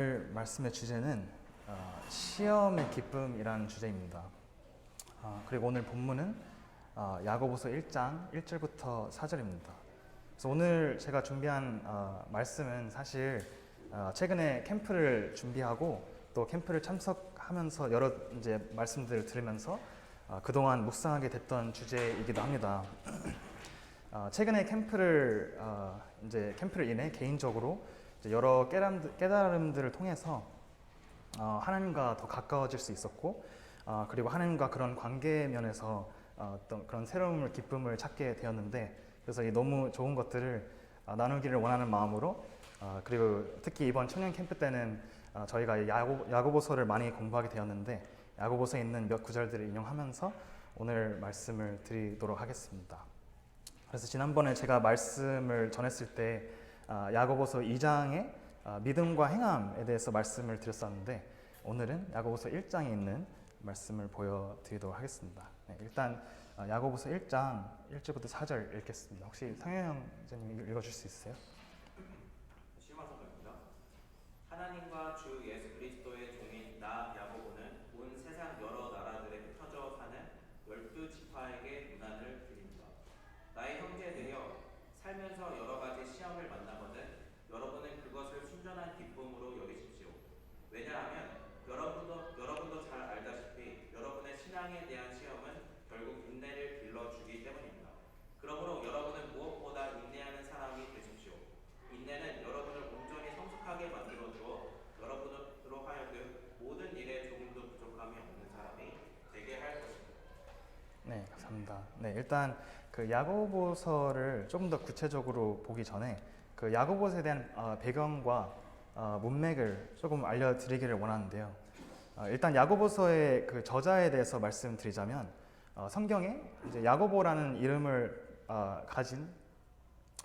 오늘 말씀의 주제는 시험의 기쁨이라는 주제입니다. 그리고 오늘 본문은 야고보서 1장 1절부터 4절입니다. 그래서 오늘 제가 준비한 말씀은 사실 최근에 캠프를 준비하고 또 캠프를 참석하면서 여러 이제 말씀들을 들으면서 그동안 묵상하게 됐던 주제이기도 합니다. 최근에 캠프를 인해 개인적으로 이제 여러 깨달음들을 통해서 하나님과 더 가까워질 수 있었고, 그리고 하나님과 그런 관계 면에서 어떤 그런 새로움을, 기쁨을 찾게 되었는데, 그래서 이 너무 좋은 것들을 나누기를 원하는 마음으로, 그리고 특히 이번 청년 캠프 때는 저희가 야고보서를 많이 공부하게 되었는데, 야고보서에 있는 몇 구절들을 인용하면서 오늘 말씀을 드리도록 하겠습니다. 그래서 지난번에 제가 말씀을 전했을 때 야고보서 2장의 믿음과 행함에 대해서 말씀을 드렸었는데, 오늘은 야고보서 1장에 있는 말씀을 보여드리도록 하겠습니다. 일단 야고보서 1장 1절부터 4절 읽겠습니다. 혹시 상현 형제님 읽어줄 수 있으세요? 시마서입니다. 하나님과 주 예수 그리스도의 종인 나 야고보는 온 세상 여러 나라들에 흩어져 사는 12지파에게 문안을 드립니다. 나의 형제들이여, 살면서 여러 가지 시험을 만나거든 여러분은 그것을 순전한 기쁨으로 여기십시오. 왜냐하면 여러분도 잘 알다시피 여러분의 신앙에 대한 시험은 결국 인내를 길러주기 때문입니다. 그러므로 여러분은 무엇보다 인내하는 사람이 되십시오. 인내는 여러분을 온전히 성숙하게 만들어 주어 여러분으로 하여금 모든 일에 조금도 부족함이 없는 사람이 되게 할 것입니다. 네, 감사합니다. 네, 일단 그 야고보서를 조금 더 구체적으로 보기 전에 그 야고보서에 대한 배경과 문맥을 조금 알려드리기를 원하는데요. 일단 야고보서의 그 저자에 대해서 말씀드리자면, 성경에 이제 야고보라는 이름을 가진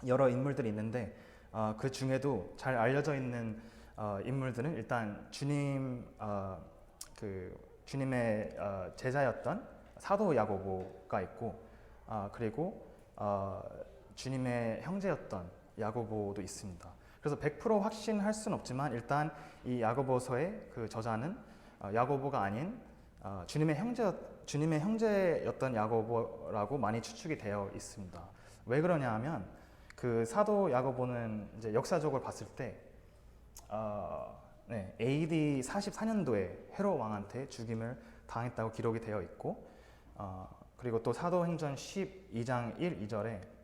여러 인물들이 있는데, 그 중에도 잘 알려져 있는 인물들은 일단 주님의 제자였던 사도 야고보가 있고, 그리고 주님의 형제였던 야고보도 있습니다. 그래서 100% 확신할 수는 없지만 일단 이 야고보서의 그 저자는 야고보가 아닌 주님의 형제였던 야고보라고 많이 추측이 되어 있습니다. 왜 그러냐 하면 그 사도 야고보는 이제 역사적으로 봤을 때 AD 44년도에 헤롯 왕한테 죽임을 당했다고 기록이 되어 있고, 그리고 또 사도행전 12장 1, 2절에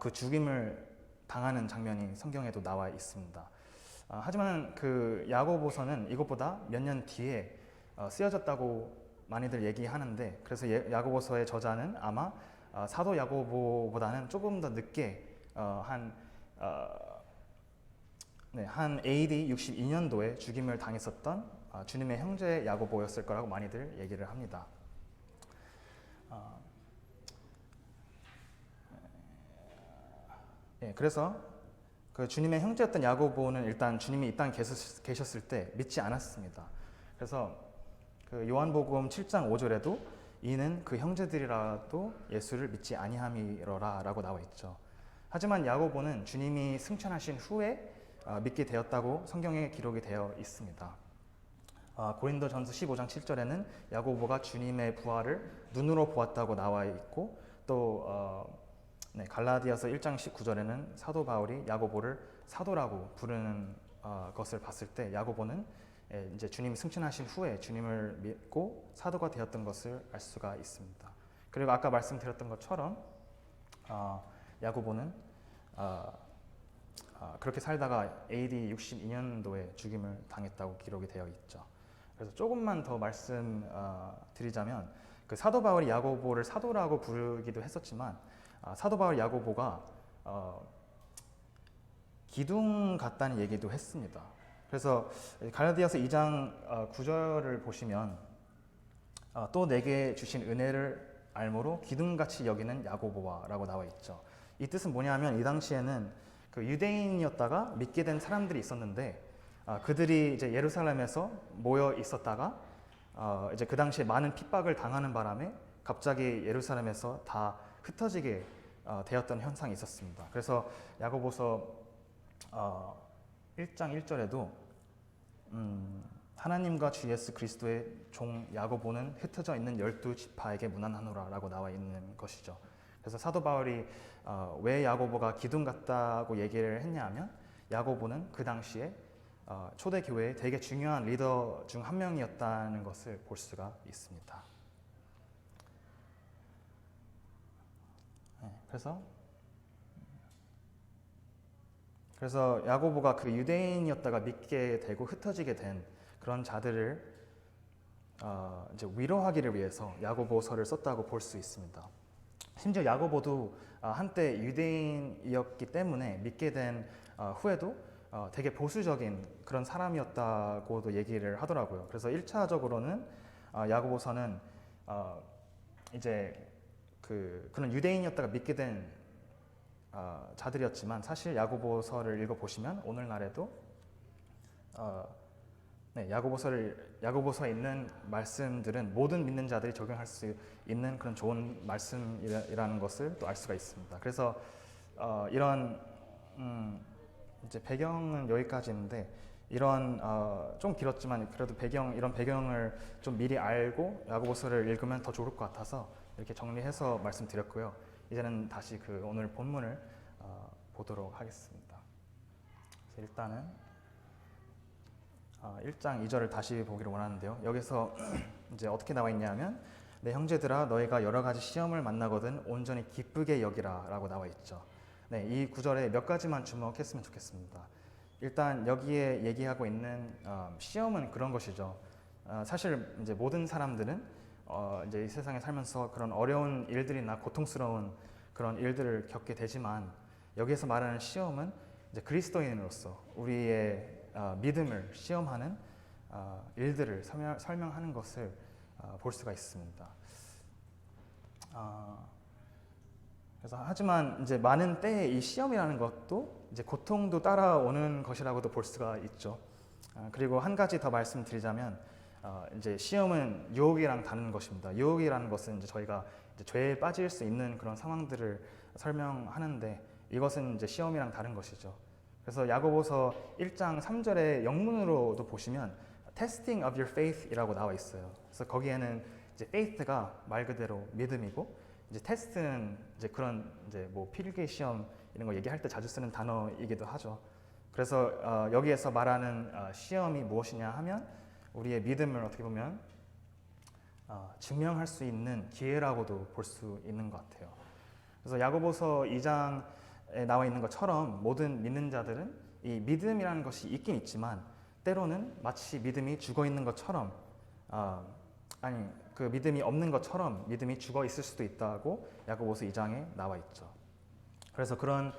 그 죽임을 당하는 장면이 성경에도 나와 있습니다. 하지만 그 야고보서는 이것보다 몇 년 뒤에 쓰여졌다고 많이들 얘기하는데, 그래서 야고보서의 저자는 아마 사도 야고보보다는 조금 더 늦게 한 AD 62년도에 죽임을 당했었던 주님의 형제 야고보였을 거라고 많이들 얘기를 합니다. 그래서 그 주님의 형제였던 야고보는 일단 주님이 이 땅에 계셨을 때 믿지 않았습니다. 그래서 그 요한복음 7장 5절에도 이는 그 형제들이라도 예수를 믿지 아니함이러라 라고 나와 있죠. 하지만 야고보는 주님이 승천하신 후에 믿게 되었다고 성경에 기록이 되어 있습니다. 고린도전서 15장 7절에는 야고보가 주님의 부활을 눈으로 보았다고 나와 있고, 또 갈라디아서 1장 19절에는 사도 바울이 야고보를 사도라고 부르는 것을 봤을 때 야고보는 이제 주님이 승천하신 후에 주님을 믿고 사도가 되었던 것을 알 수가 있습니다. 그리고 아까 말씀드렸던 것처럼 야고보는 그렇게 살다가 AD 62년도에 죽임을 당했다고 기록이 되어 있죠. 그래서 조금만 더 말씀드리자면, 그 사도 바울이 야고보를 사도라고 부르기도 했었지만, 사도 바울 야고보가 기둥 같다는 얘기도 했습니다. 그래서 갈라디아서 2장 9절을 보시면 또 내게 주신 은혜를 알므로 기둥같이 여기는 야고보와 라고 나와 있죠. 이 뜻은 뭐냐면, 이 당시에는 그 유대인이었다가 믿게 된 사람들이 있었는데, 그들이 이제 예루살렘에서 모여 있었다가 이제 그 당시에 많은 핍박을 당하는 바람에 갑자기 예루살렘에서 다 흩어지게 되었던 현상이 있었습니다. 그래서 야고보서 1장 1절에도 하나님과 주 예수 그리스도의 종 야고보는 흩어져 있는 12지파에게 문안하노라라고 나와 있는 것이죠. 그래서 사도 바울이 왜 야고보가 기둥 같다고 얘기를 했냐 하면 야고보는 그 당시에 초대교회의 되게 중요한 리더 중 한 명이었다는 것을 볼 수가 있습니다. 네, 그래서 야고보가 그 유대인이었다가 믿게 되고 흩어지게 된 그런 자들을 이제 위로하기를 위해서 야고보서를 썼다고 볼 수 있습니다. 심지어 야고보도 한때 유대인이었기 때문에 믿게 된 후에도 되게 보수적인 그런 사람이었다고도 얘기를 하더라고요. 그래서 1차적으로는 야고보서는 이제 그런 유대인이었다가 믿게 된 자들이었지만 사실 야고보서를 읽어보시면 오늘날에도 야고보서에 있는 말씀들은 모든 믿는 자들이 적용할 수 있는 그런 좋은 말씀이라는 것을 또 알 수가 있습니다. 그래서 이런 이제 배경은 여기까지인데 이런 좀 길었지만 그래도 이런 배경을 좀 미리 알고 야고보서를 읽으면 더 좋을 것 같아서 이렇게 정리해서 말씀드렸고요. 이제는 다시 오늘 본문을 보도록 하겠습니다. 그래서 일단은 1장 2절을 다시 보기를 원하는데요. 여기서 이제 어떻게 나와 있냐면 내 형제들아 너희가 여러 가지 시험을 만나거든 온전히 기쁘게 여기라라고 나와 있죠. 네, 이 구절에 몇 가지만 주목했으면 좋겠습니다. 일단 여기에 얘기하고 있는 시험은 그런 것이죠. 사실 이제 모든 사람들은 이제 이 세상에 살면서 그런 어려운 일들이나 고통스러운 그런 일들을 겪게 되지만 여기에서 말하는 시험은 이제 그리스도인으로서 우리의 믿음을 시험하는 일들을 설명하는 것을 볼 수가 있습니다. 그래서 하지만 이제 많은 때에 이 시험이라는 것도 이제 고통도 따라오는 것이라고도 볼 수가 있죠. 그리고 한 가지 더 말씀드리자면 이제 시험은 유혹이랑 다른 것입니다. 유혹이라는 것은 이제 저희가 이제 죄에 빠질 수 있는 그런 상황들을 설명하는데 이것은 이제 시험이랑 다른 것이죠. 그래서 야고보서 1장 3절의 영문으로도 보시면 testing of your faith이라고 나와 있어요. 그래서 거기에는 이제 faith가 말 그대로 믿음이고 이제 테스트는 이제 그런 이제 뭐 필기 시험 이런 거 얘기할 때 자주 쓰는 단어이기도 하죠. 그래서 여기에서 말하는 시험이 무엇이냐 하면 우리의 믿음을 어떻게 보면 증명할 수 있는 기회라고도 볼 수 있는 것 같아요. 그래서 야고보서 2장에 나와 있는 것처럼 모든 믿는 자들은 이 믿음이라는 것이 있긴 있지만 때로는 마치 믿음이 죽어 있는 것처럼 그 믿음이 없는 것처럼 믿음이 죽어 있을 수도 있다고 야고보서 2장에 나와 있죠. 그래서 그런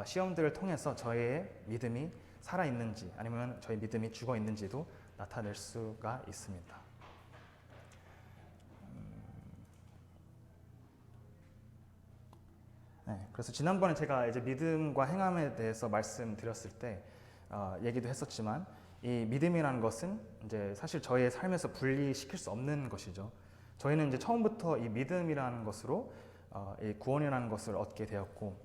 시험들을 통해서 저희의 믿음이 살아 있는지 아니면 저희 믿음이 죽어 있는지도 나타낼 수가 있습니다. 네, 그래서 지난번에 제가 이제 믿음과 행함에 대해서 말씀드렸을 때 얘기도 했었지만 이 믿음이라는 것은 이제 사실 저희의 삶에서 분리시킬 수 없는 것이죠. 저희는 이제 처음부터 이 믿음이라는 것으로 이 구원이라는 것을 얻게 되었고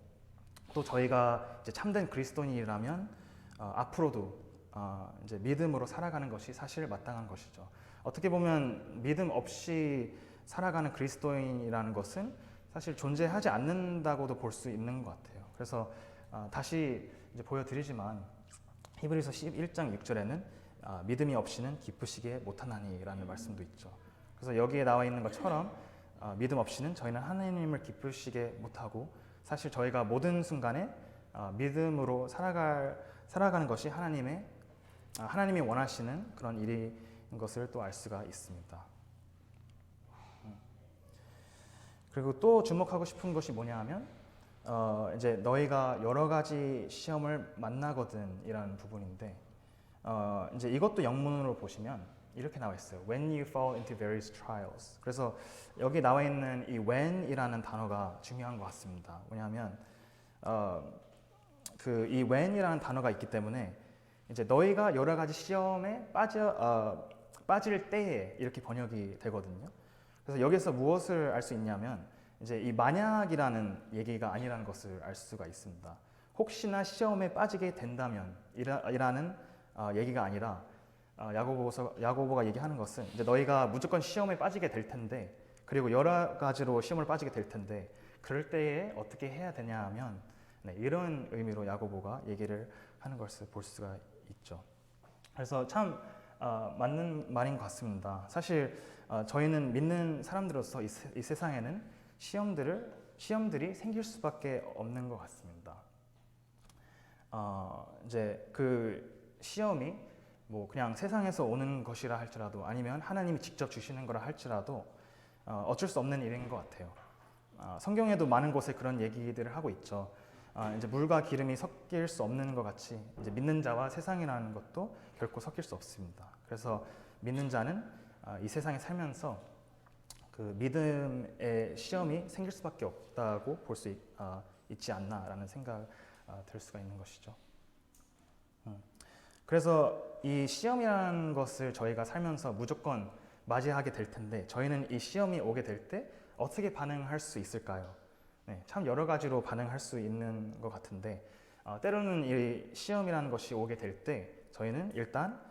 또 저희가 이제 참된 그리스도인이라면 앞으로도 이제 믿음으로 살아가는 것이 사실 마땅한 것이죠. 어떻게 보면 믿음 없이 살아가는 그리스도인이라는 것은 사실 존재하지 않는다고도 볼 수 있는 것 같아요. 그래서 다시 이제 보여드리지만 히브리서 11장 6절에는 믿음이 없이는 기쁘시게 못하나니라는 말씀도 있죠. 그래서 여기에 나와 있는 것처럼 믿음 없이는 저희는 하나님을 기쁘시게 못하고 사실 저희가 모든 순간에 믿음으로 살아가는 것이 하나님이 원하시는 그런 일인 것을 또 알 수가 있습니다. 그리고 또 주목하고 싶은 것이 뭐냐 하면 이제 너희가 여러 가지 시험을 만나거든이라는 부분인데 이제 이것도 영문으로 보시면 이렇게 나와 있어요. When you fall into various trials. 그래서 여기 나와 있는 이 when이라는 단어가 중요한 것 같습니다. 왜냐하면 이 when이라는 단어가 있기 때문에 이제 너희가 여러 가지 시험에 빠질 때에 이렇게 번역이 되거든요. 그래서 여기서 무엇을 알 수 있냐면 이제 이 만약이라는 얘기가 아니라는 것을 알 수가 있습니다. 혹시나 시험에 빠지게 된다면 이라는 얘기가 아니라 야고보가 얘기하는 것은 이제 너희가 무조건 시험에 빠지게 될 텐데 그리고 여러 가지로 시험을 빠지게 될 텐데 그럴 때에 어떻게 해야 되냐 하면 이런 의미로 야고보가 얘기를 하는 것을 볼 수가 있죠. 그래서 참 맞는 말인 것 같습니다. 사실 저희는 믿는 사람들로서 이 세상에는 시험들이 생길 수밖에 없는 것 같습니다. 이제 그 시험이 뭐 그냥 세상에서 오는 것이라 할지라도 아니면 하나님이 직접 주시는 거라 할지라도 어쩔 수 없는 일인 것 같아요. 성경에도 많은 곳에 그런 얘기들을 하고 있죠. 이제 물과 기름이 섞일 수 없는 것 같이 이제 믿는 자와 세상이라는 것도 결코 섞일 수 없습니다. 그래서 믿는 자는 이 세상에 살면서 그 믿음의 시험이 생길 수밖에 없다고 볼 수 있지 않나라는 생각 들 수가 있는 것이죠. 그래서 이 시험이라는 것을 저희가 살면서 무조건 맞이하게 될 텐데 저희는 이 시험이 오게 될 때 어떻게 반응할 수 있을까요? 참 여러 가지로 반응할 수 있는 것 같은데 때로는 이 시험이라는 것이 오게 될 때 저희는 일단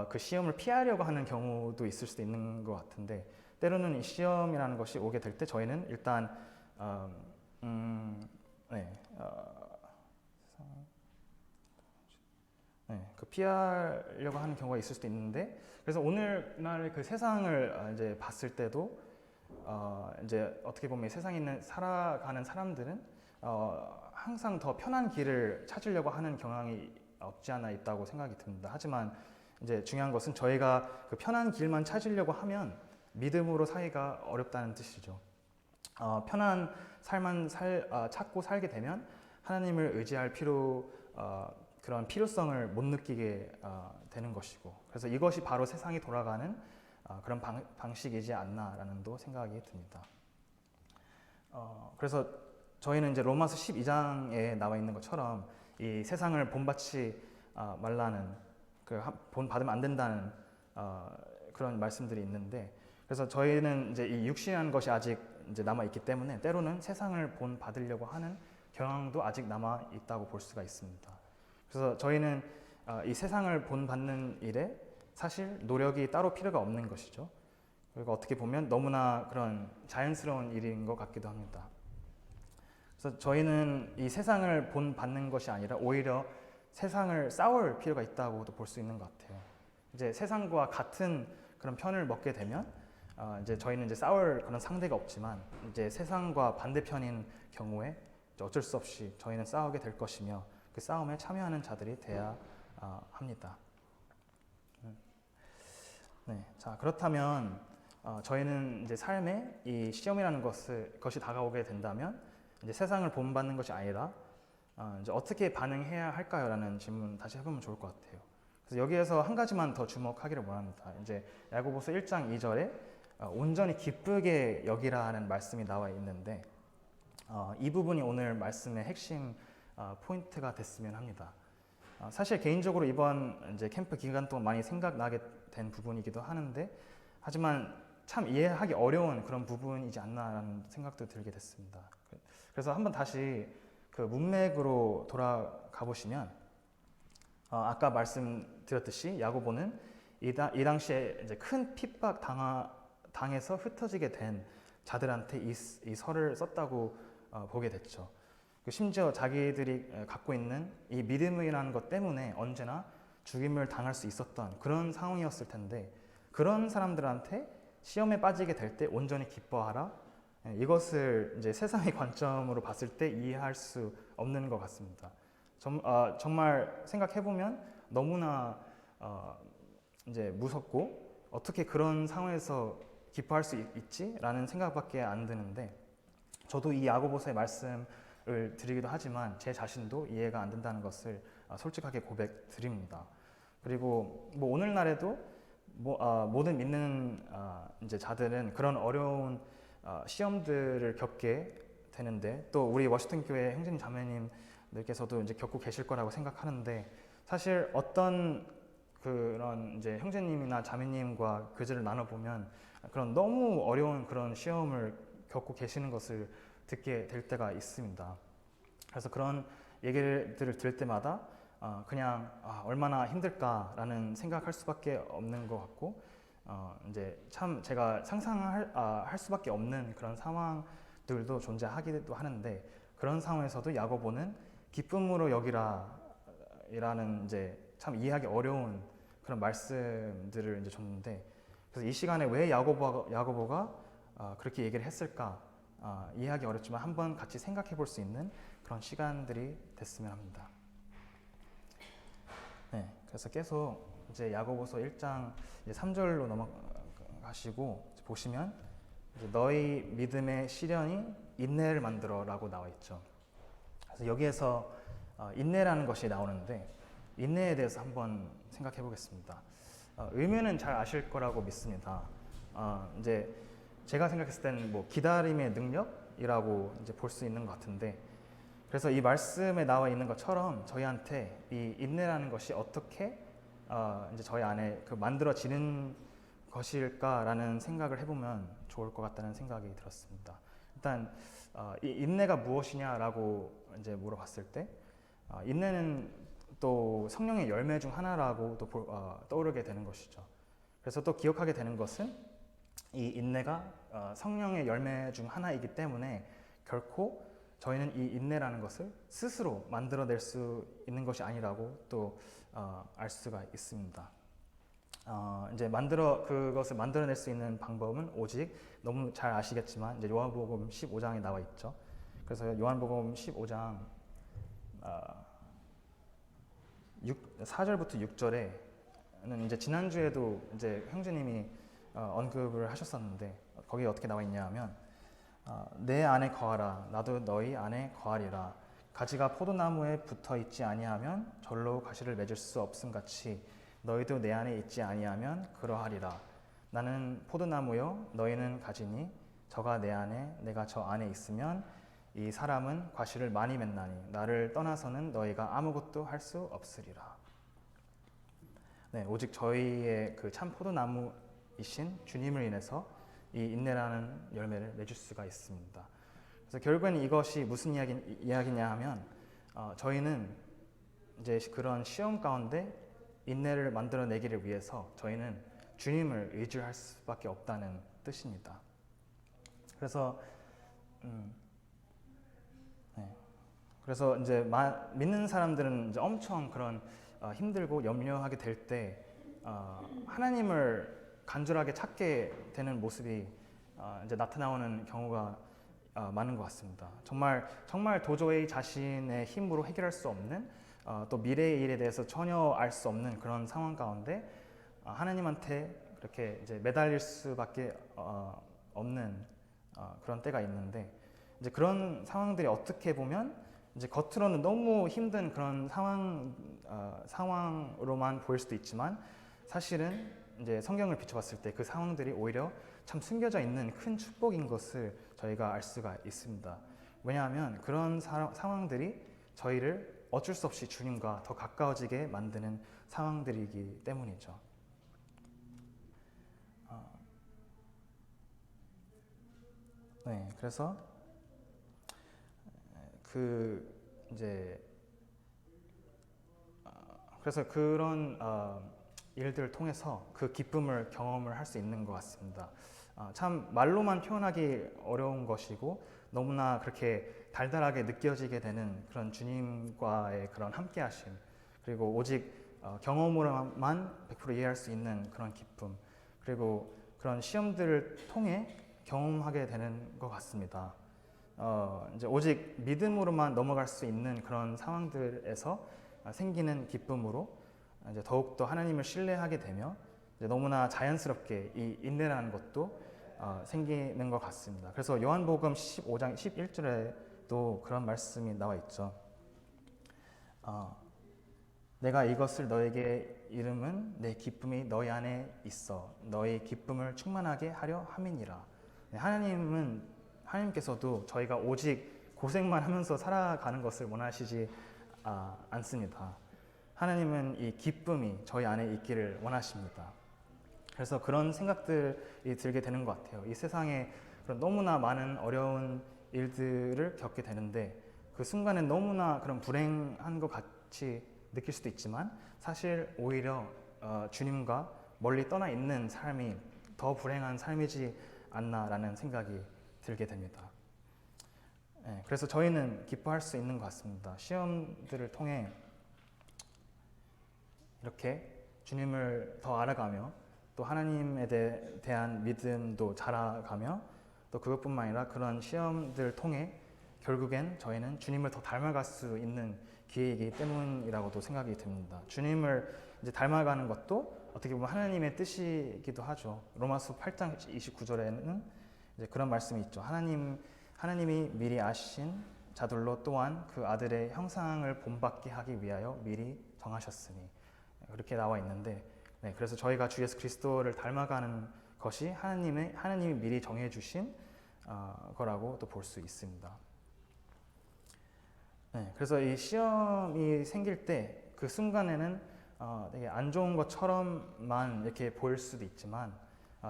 그 시험을 피하려고 하는 경우도 있을 수도 있는 것 같은데 때로는 이 시험이라는 것이 오게 될 때 저희는 일단 그 피하려고 하는 경우가 있을 수도 있는데 그래서 오늘날 그 세상을 이제 봤을 때도 이제 어떻게 보면 세상에 있는 살아가는 사람들은 항상 더 편한 길을 찾으려고 하는 경향이 없지 않아 있다고 생각이 듭니다. 하지만 이제 중요한 것은 저희가 그 편한 길만 찾으려고 하면 믿음으로 살기가 어렵다는 뜻이죠. 편한 삶만 찾고 살게 되면 하나님을 의지할 그런 필요성을 못 느끼게 되는 것이고 그래서 이것이 바로 세상이 돌아가는 그런 방식이지 않나라는 도 생각이 듭니다. 그래서 저희는 이제 로마서 12장에 나와 있는 것처럼 이 세상을 본받지 말라는 본 받으면 안 된다는 그런 말씀들이 있는데 그래서 저희는 이제 이 육신이라는 것이 아직 이제 남아 있기 때문에 때로는 세상을 본 받으려고 하는 경향도 아직 남아 있다고 볼 수가 있습니다. 그래서 저희는 이 세상을 본받는 일에 사실 노력이 따로 필요가 없는 것이죠. 그리고 어떻게 보면 너무나 그런 자연스러운 일인 것 같기도 합니다. 그래서 저희는 이 세상을 본받는 것이 아니라 오히려 세상을 싸울 필요가 있다고도 볼 수 있는 것 같아요. 이제 세상과 같은 그런 편을 먹게 되면 이제 저희는 이제 싸울 그런 상대가 없지만 이제 세상과 반대편인 경우에 어쩔 수 없이 저희는 싸우게 될 것이며 그 싸움에 참여하는 자들이 돼야 합니다. 자 그렇다면 저희는 이제 삶에 이 시험이라는 것이 다가오게 된다면 이제 세상을 본받는 것이 아니라 이제 어떻게 반응해야 할까요?라는 질문 다시 해보면 좋을 것 같아요. 그래서 여기에서 한 가지만 더 주목하기를 원합니다. 이제 야고보서 1장 2절에 온전히 기쁘게 여기라 하는 말씀이 나와 있는데 이 부분이 오늘 말씀의 핵심 포인트가 됐으면 합니다. 사실 개인적으로 이번 이제 캠프 기간 동안 많이 생각나게 된 부분이기도 하는데 하지만 참 이해하기 어려운 그런 부분이지 않나라는 생각도 들게 됐습니다. 그래서 한번 다시 그 문맥으로 돌아가 보시면 아까 말씀드렸듯이 야고보는 이 당시에 이제 큰 핍박 당해서 흩어지게 된 자들한테 이 설을 썼다고 보게 됐죠. 심지어 자기들이 갖고 있는 이 믿음이라는 것 때문에 언제나 죽임을 당할 수 있었던 그런 상황이었을 텐데 그런 사람들한테 시험에 빠지게 될 때 온전히 기뻐하라. 이것을 이제 세상의 관점으로 봤을 때 이해할 수 없는 것 같습니다. 정말 생각해 보면 너무나 이제 무섭고 어떻게 그런 상황에서 기뻐할 수 있지라는 생각밖에 안 드는데 저도 이 야고보서의 말씀을 드리기도 하지만 제 자신도 이해가 안 된다는 것을 솔직하게 고백드립니다. 그리고 뭐 오늘날에도 모든 믿는 이제 자들은 그런 어려운 시험들을 겪게 되는데 또 우리 워싱턴 교회 형제님 자매님들께서도 이제 겪고 계실 거라고 생각하는데 사실 어떤 그런 이제 형제님이나 자매님과 교제를 나눠보면 그런 너무 어려운 그런 시험을 겪고 계시는 것을 듣게 될 때가 있습니다. 그래서 그런 얘기들을 들을 때마다 그냥 얼마나 힘들까라는 생각할 수밖에 없는 것 같고 이제 참 제가 상상할 수밖에 없는 그런 상황들도 존재하기도 하는데 그런 상황에서도 야고보는 기쁨으로 여기라라는 이제 참 이해하기 어려운 그런 말씀들을 이제 줬는데 그래서 이 시간에 왜 야고보가 그렇게 얘기를 했을까 이해하기 어렵지만 한번 같이 생각해 볼 수 있는 그런 시간들이 됐으면 합니다. 네, 그래서 계속 이제 야고보서 1장 이제 3절로 넘어가시고 보시면 이제 너희 믿음의 시련이 인내를 만들어라고 나와 있죠. 그래서 여기에서 인내라는 것이 나오는데 인내에 대해서 한번 생각해 보겠습니다. 의미는 잘 아실 거라고 믿습니다. 이제 제가 생각했을 때는 뭐 기다림의 능력이라고 이제 볼 수 있는 것 같은데 그래서 이 말씀에 나와 있는 것처럼 저희한테 이 인내라는 것이 어떻게 이제 저희 안에 그 만들어지는 것일까라는 생각을 해보면 좋을 것 같다는 생각이 들었습니다. 일단 이 인내가 무엇이냐라고 이제 물어봤을 때 인내는 또 성령의 열매 중 하나라고 또 떠오르게 되는 것이죠. 그래서 또 기억하게 되는 것은 이 인내가 성령의 열매 중 하나이기 때문에 결코 저희는 이 인내라는 것을 스스로 만들어낼 수 있는 것이 아니라고 또 알 수가 있습니다. 이제 그것을 만들어낼 수 있는 방법은 오직 너무 잘 아시겠지만 이제 요한복음 15장에 나와 있죠. 그래서 요한복음 15장 4절부터 6절에는 이제 지난주에도 이제 형제님이 언급을 하셨었는데 거기에 어떻게 나와 있냐 하면 내 안에 거하라 나도 너희 안에 거하리라 가지가 포도나무에 붙어 있지 아니하면 절로 가시를 맺을 수 없음 같이 너희도 내 안에 있지 아니하면 그러하리라 나는 포도나무요 너희는 가지니 저가 내 안에 내가 저 안에 있으면 이 사람은 과실을 많이 맺나니 나를 떠나서는 너희가 아무것도 할 수 없으리라. 네, 오직 저희의 그 참 포도나무이신 주님을 인해서 이 인내라는 열매를 맺을 수가 있습니다. 그래서 결국엔 이것이 무슨 이야기냐 하면 저희는 이제 그런 시험 가운데 인내를 만들어내기를 위해서 저희는 주님을 의지할 수밖에 없다는 뜻입니다. 그래서 그래서 이제 믿는 사람들은 이제 엄청 그런 힘들고 염려하게 될 때 하나님을 간절하게 찾게 되는 모습이 이제 나타나오는 경우가 많은 것 같습니다. 정말 도저히 자신의 힘으로 해결할 수 없는 또 미래의 일에 대해서 전혀 알 수 없는 그런 상황 가운데 하나님한테 그렇게 이제 매달릴 수밖에 없는 그런 때가 있는데 이제 그런 상황들이 어떻게 보면 이제 겉으로는 너무 힘든 그런 상황으로만 보일 수도 있지만 사실은 이제 성경을 비춰봤을 때 그 상황들이 오히려 참 숨겨져 있는 큰 축복인 것을 저희가 알 수가 있습니다. 왜냐하면 그런 상황들이 저희를 어쩔 수 없이 주님과 더 가까워지게 만드는 상황들이기 때문이죠. 네, 그래서 그래서 그런 일들을 통해서 그 기쁨을 경험을 할 수 있는 것 같습니다. 참 말로만 표현하기 어려운 것이고 너무나 그렇게 달달하게 느껴지게 되는 그런 주님과의 그런 함께하심 그리고 오직 경험으로만 100% 이해할 수 있는 그런 기쁨 그리고 그런 시험들을 통해 경험하게 되는 것 같습니다. 이제 오직 믿음으로만 넘어갈 수 있는 그런 상황들에서 생기는 기쁨으로 이제 더욱더 하나님을 신뢰하게 되며 이제 너무나 자연스럽게 이 인내라는 것도 생기는 것 같습니다. 그래서 요한복음 15장 11절에도 그런 말씀이 나와 있죠. 내가 이것을 너에게 이름은 내 기쁨이 너희 안에 있어 너희 기쁨을 충만하게 하려 함이니라. 하나님께서도 저희가 오직 고생만 하면서 살아가는 것을 원하시지 않습니다. 하나님은 이 기쁨이 저희 안에 있기를 원하십니다. 그래서 그런 생각들이 들게 되는 것 같아요. 이 세상에 그런 너무나 많은 어려운 일들을 겪게 되는데 그 순간에 너무나 그런 불행한 것 같이 느낄 수도 있지만 사실 오히려 주님과 멀리 떠나 있는 삶이 더 불행한 삶이지 않나라는 생각이 들게 됩니다. 그래서 저희는 기뻐할 수 있는 것 같습니다. 시험들을 통해 이렇게 주님을 더 알아가며 또 하나님에 대한 믿음도 자라가며 또 그것뿐만 아니라 그런 시험들을 통해 결국엔 저희는 주님을 더 닮아갈 수 있는 기회이기 때문이라고도 생각이 듭니다. 주님을 이제 닮아가는 것도 어떻게 보면 하나님의 뜻이기도 하죠. 로마서 8장 29절에는 이제 그런 말씀이 있죠. 하나님이 미리 아신 자들로 또한 그 아들의 형상을 본받게 하기 위하여 미리 정하셨으니 그렇게 나와 있는데, 그래서 저희가 주 예수 그리스도를 닮아가는 것이 하나님이 미리 정해주신 거라고 또 볼 수 있습니다. 그래서 이 시험이 생길 때 그 순간에는 되게 안 좋은 것처럼만 이렇게 보일 수도 있지만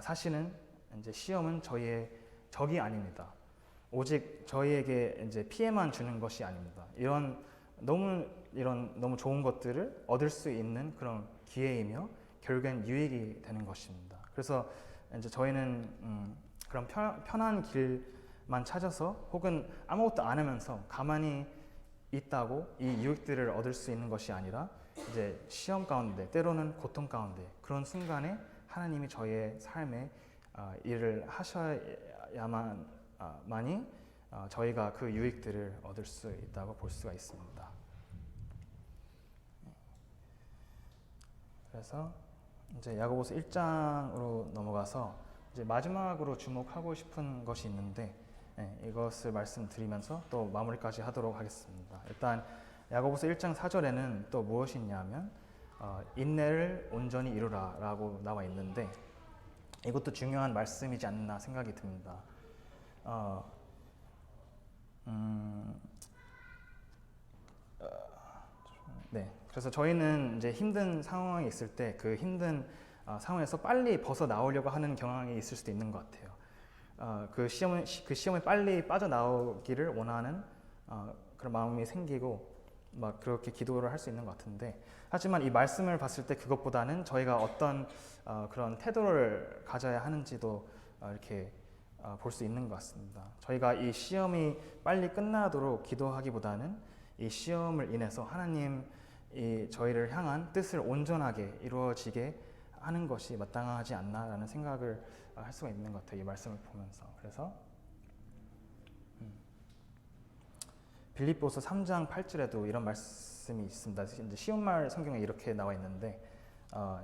사실은 이제 시험은 저희의 적이 아닙니다. 오직 저희에게 이제 피해만 주는 것이 아닙니다. 이런 너무 좋은 것들을 얻을 수 있는 그런 기회이며 결국엔 유익이 되는 것입니다. 그래서 이제 저희는 그런 편한 길만 찾아서 혹은 아무것도 안 하면서 가만히 있다고 이 유익들을 얻을 수 있는 것이 아니라 이제 시험 가운데 때로는 고통 가운데 그런 순간에 하나님이 저희의 삶에 일을 하셔야만이 저희가 그 유익들을 얻을 수 있다고 볼 수가 있습니다. 그래서 이제 야고보서 1장으로 넘어가서 이제 마지막으로 주목하고 싶은 것이 있는데 이것을 말씀드리면서 또 마무리까지 하도록 하겠습니다. 일단 야고보서 1장 4절에는 또 무엇이 있냐면 인내를 온전히 이루라 라고 나와 있는데 이것도 중요한 말씀이지 않나 생각이 듭니다. 그래서 저희는 이제 힘든 상황에 있을 때 그 힘든 상황에서 빨리 벗어 나오려고 하는 경향이 있을 수도 있는 것 같아요. 그 시험에 빨리 빠져나오기를 원하는 그런 마음이 생기고 막 그렇게 기도를 할 수 있는 것 같은데, 하지만 이 말씀을 봤을 때 그것보다는 저희가 어떤 그런 태도를 가져야 하는지도 이렇게 볼 수 있는 것 같습니다. 저희가 이 시험이 빨리 끝나도록 기도하기보다는 이 시험을 인해서 하나님이 저희를 향한 뜻을 온전하게 이루어지게 하는 것이 마땅하지 않나라는 생각을 할 수가 있는 것 같아요. 이 말씀을 보면서. 그래서 빌립보서 3장 8절에도 이런 말씀이 있습니다. 이제 쉬운 말 성경에 이렇게 나와 있는데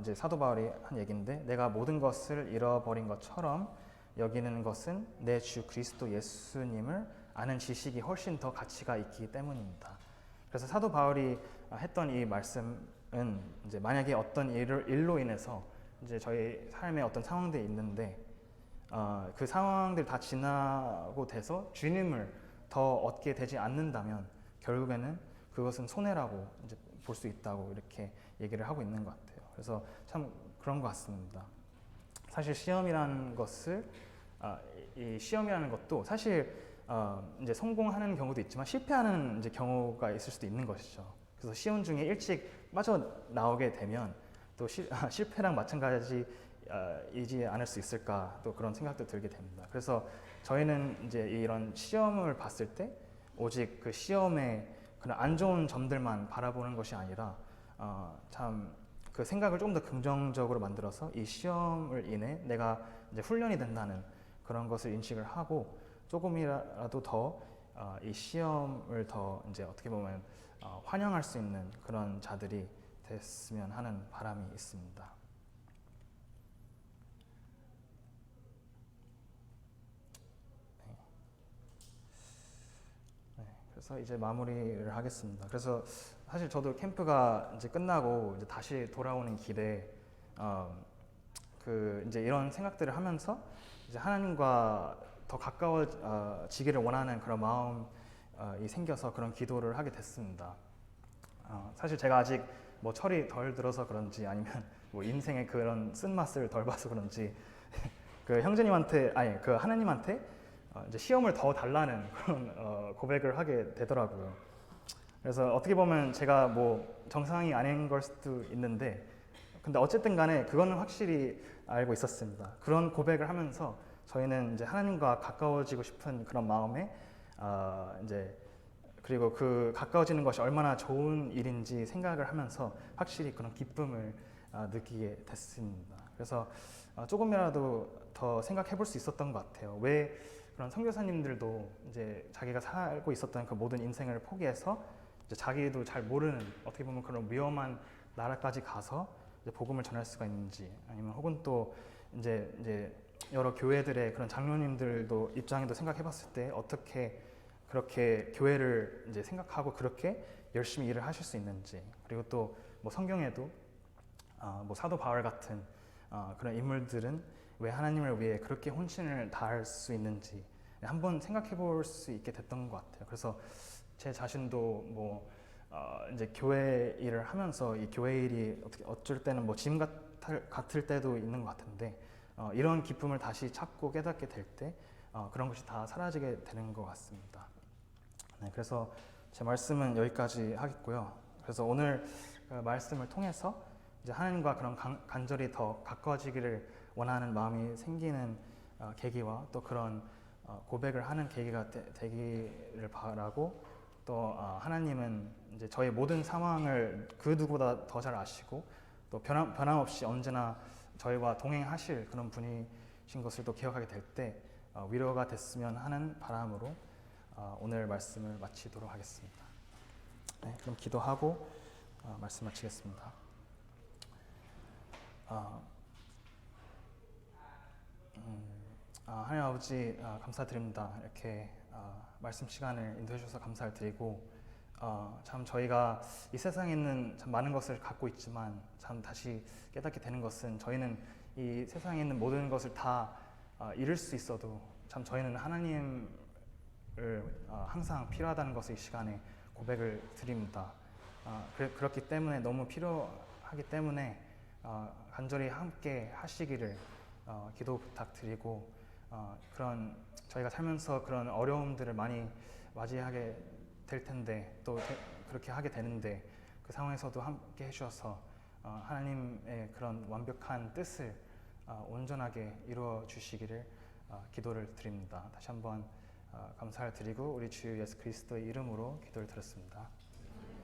이제 사도 바울이 한 얘기인데, 내가 모든 것을 잃어버린 것처럼 여기는 것은 내 주 그리스도 예수님을 아는 지식이 훨씬 더 가치가 있기 때문입니다. 그래서 사도 바울이 했던 이 말씀은 이제 만약에 어떤 일로 인해서 이제 저희 삶에 어떤 상황들이 있는데 그 상황들 다 지나고 돼서 주님을 더 얻게 되지 않는다면 결국에는 그것은 손해라고 이제 볼 수 있다고 이렇게 얘기를 하고 있는 것 같아요. 그래서 참 그런 것 같습니다. 사실 시험이라는 것도 사실 이제 성공하는 경우도 있지만 실패하는 이제 경우가 있을 수도 있는 것이죠. 그래서 시험 중에 일찍 빠져나오게 되면 또 실패랑 마찬가지이지 않을 수 있을까, 또 그런 생각도 들게 됩니다. 그래서 저희는 이제 이런 시험을 봤을 때 오직 그 시험의 그런 안 좋은 점들만 바라보는 것이 아니라 참 그 생각을 조금 더 긍정적으로 만들어서 이 시험을 인해 내가 이제 훈련이 된다는 그런 것을 인식을 하고 조금이라도 더 이 시험을 더 이제 어떻게 보면 환영할 수 있는 그런 자들이 됐으면 하는 바람이 있습니다. 그래서 이제 마무리를 하겠습니다. 그래서 사실 저도 캠프가 이제 끝나고 이제 다시 돌아오는 길에 그 이제 이런 생각들을 하면서 이제 하나님과 더 가까워지기를 원하는 그런 마음이 생겨서 그런 기도를 하게 됐습니다. 사실 제가 아직 뭐 철이 덜 들어서 그런지 아니면 뭐 인생의 그런 쓴맛을 덜 봐서 그런지 그 형제님한테 그 하나님한테 이제 시험을 더 달라는 그런 고백을 하게 되더라고요. 그래서 어떻게 보면 제가 뭐 정상이 아닌 걸 수도 있는데, 근데 어쨌든 간에 그거는 확실히 알고 있었습니다. 그런 고백을 하면서 저희는 이제 하나님과 가까워지고 싶은 그런 마음에 이제 그리고 그 가까워지는 것이 얼마나 좋은 일인지 생각을 하면서 확실히 그런 기쁨을 느끼게 됐습니다. 그래서 조금이라도 더 생각해 볼 수 있었던 것 같아요. 왜 그런 선교사님들도 이제 자기가 살고 있었던 그 모든 인생을 포기해서 이제 자기도 잘 모르는 어떻게 보면 그런 위험한 나라까지 가서 이제 복음을 전할 수가 있는지, 아니면 혹은 또 이제 여러 교회들의 그런 장로님들도 입장에도 생각해봤을 때 어떻게 그렇게 교회를 이제 생각하고 그렇게 열심히 일을 하실 수 있는지, 그리고 또 뭐 성경에도 뭐 사도 바울 같은 그런 인물들은 왜 하나님을 위해 그렇게 혼신을 다할 수 있는지 한번 생각해 볼 수 있게 됐던 것 같아요. 그래서 제 자신도 뭐 이제 교회 일을 하면서 이 교회 일이 어쩔 때는 뭐 짐 같을 때도 있는 것 같은데, 이런 기쁨을 다시 찾고 깨닫게 될 때 그런 것이 다 사라지게 되는 것 같습니다. 네, 그래서 제 말씀은 여기까지 하겠고요. 그래서 오늘 그 말씀을 통해서 이제 하나님과 그런 간절히 더 가까워지기를 원하는 마음이 생기는 계기와 또 그런 고백을 하는 계기가 되기를 바라고, 또 하나님은 이제 저의 모든 상황을 그 누구보다 더 잘 아시고 또 변함없이 언제나 저희와 동행하실 그런 분이신 것을 또 기억하게 될 때 위로가 됐으면 하는 바람으로 오늘 말씀을 마치도록 하겠습니다. 네, 그럼 기도하고 말씀 마치겠습니다. 하나님 아버지 감사드립니다. 이렇게 말씀 시간을 인도해 주셔서 감사를 드리고, 참 저희가 이 세상에 있는 참 많은 것을 갖고 있지만 참 다시 깨닫게 되는 것은 저희는 이 세상에 있는 모든 것을 다 잃을 수 있어도 참 저희는 하나님을 항상 필요하다는 것을 이 시간에 고백을 드립니다. 그렇기 때문에 너무 필요하기 때문에 간절히 함께 하시기를 기도 부탁드리고, 그런 저희가 살면서 그런 어려움들을 많이 맞이하게 될 텐데 또 그렇게 하게 되는데, 그 상황에서도 함께 해주셔서 하나님의 그런 완벽한 뜻을 온전하게 이루어 주시기를 기도를 드립니다. 다시 한번 감사를 드리고 우리 주 예수 그리스도의 이름으로 기도를 드렸습니다.